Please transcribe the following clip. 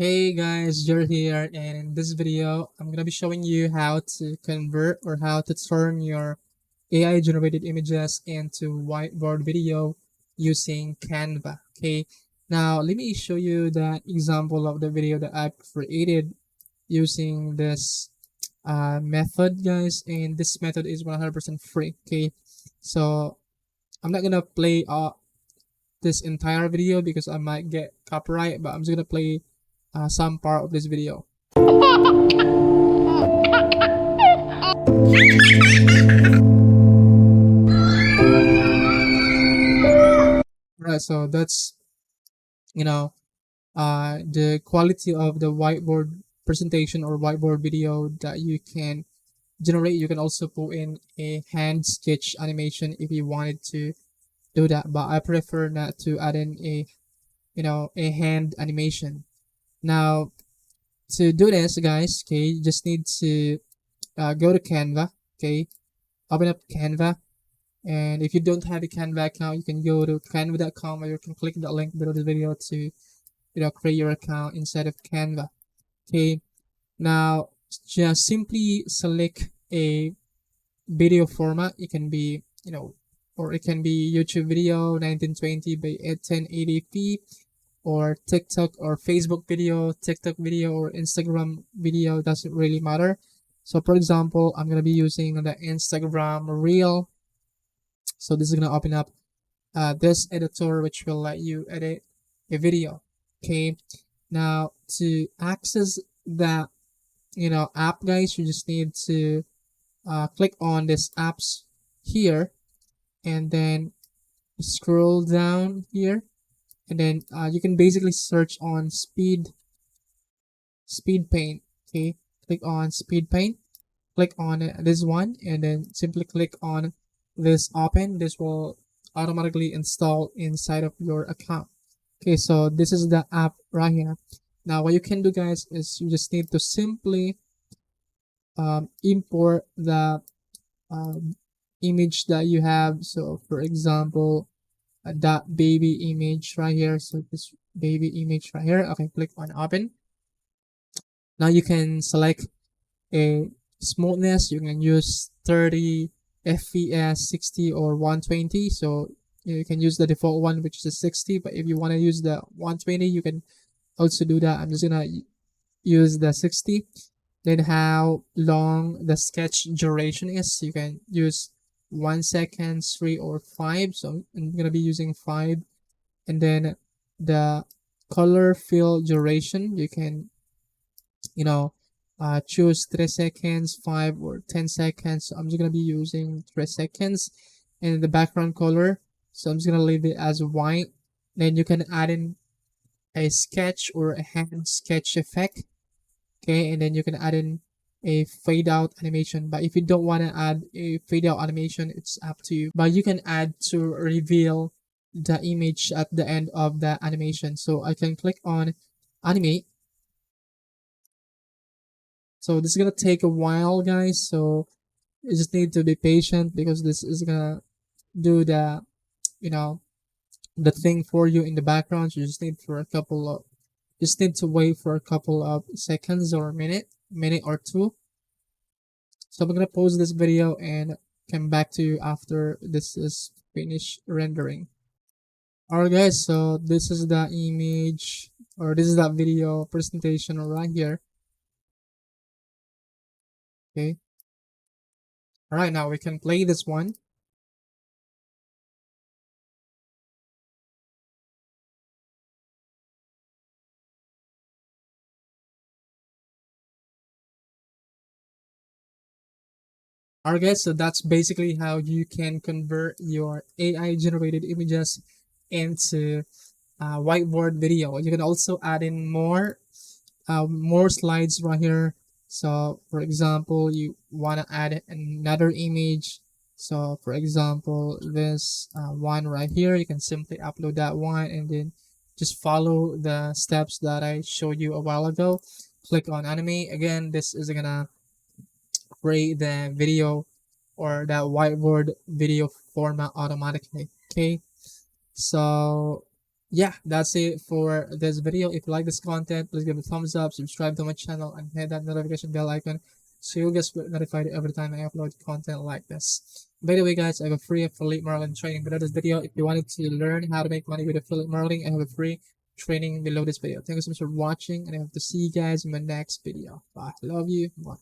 Hey guys, Jer here, and in this video, I'm gonna be showing you how to convert or how to turn your AI generated images into whiteboard video using Canva. Okay, now let me show you the example of the video that I created using this method, guys, and this method is 100% free. Okay, so I'm not gonna play this entire video because I might get copyright, but I'm just gonna play some part of this video. Right, so that's you know the quality of the whiteboard presentation or whiteboard video that you can generate. You can also put in a hand sketch animation if you wanted to do that, but I prefer not to add in a hand animation. Now to do this, guys, okay, you just need to go to Canva. Okay, open up Canva. And if you don't have a Canva account, you can go to canva.com, or you can click the link below the video to create your account inside of Canva. Okay, now just simply select a video format. It can be or it can be YouTube video 1920 by 1080p, or TikTok or Facebook video, TikTok video, or Instagram video. Doesn't really matter. So for example, I'm gonna be using the Instagram reel. So this is gonna open up this editor, which will let you edit a video. Okay, now to access that app, guys, you just need to click on this apps here, and then scroll down here, and then you can basically search on speed paint. Okay, click on speed paint, click on this one, and then simply click on this open. This will automatically install inside of your account. Okay, so this is the app right here. Now what you can do, guys, is you just need to simply import the image that you have. So for example, that baby image right here. So this baby image right here. Okay, click on open. Now you can select a smoothness. You can use 30 fps, 60, or 120. So you can use the default one, which is 60, but if you want to use the 120, you can also do that. I'm just gonna use the 60. Then how long the sketch duration is, you can use 1 second, 3, or 5. So I'm gonna be using 5. And then the color fill duration, you can choose 3 seconds, 5, or 10 seconds. So I'm just gonna be using 3 seconds. And the background color, so I'm just gonna leave it as white. Then you can add in a sketch or a hand sketch effect. Okay, and then you can add in a fade out animation, but if you don't want to add a fade out animation, it's up to you. But you can add to reveal the image at the end of the animation. So I can click on animate. So this is gonna take a while, guys, so you just need to be patient, because this is gonna do the the thing for you in the background. You just need to wait for a couple of seconds or a minute or two. So I'm gonna pause this video and come back to you after this is finished rendering. Alright, guys, so this is the image, or this is that video presentation right here. Okay, all right, now we can play this one. Alright, guys, so that's basically how you can convert your AI generated images into whiteboard video. You can also add in more slides right here. So for example, you want to add another image. So for example, this one right here, you can simply upload that one, and then just follow the steps that I showed you a while ago. Click on animate. Again, this is gonna create the video or that whiteboard video format automatically. Okay, so yeah, that's it for this video. If you like this content, please give it a thumbs up, subscribe to my channel, and hit that notification bell icon so you'll get notified every time I upload content like this. By the way, guys, I have a free affiliate marketing training below this video. If you wanted to learn how to make money with affiliate marketing, I have a free training below this video. Thank you so much for watching, and I hope to see you guys in my next video. Bye. Love you. Bye.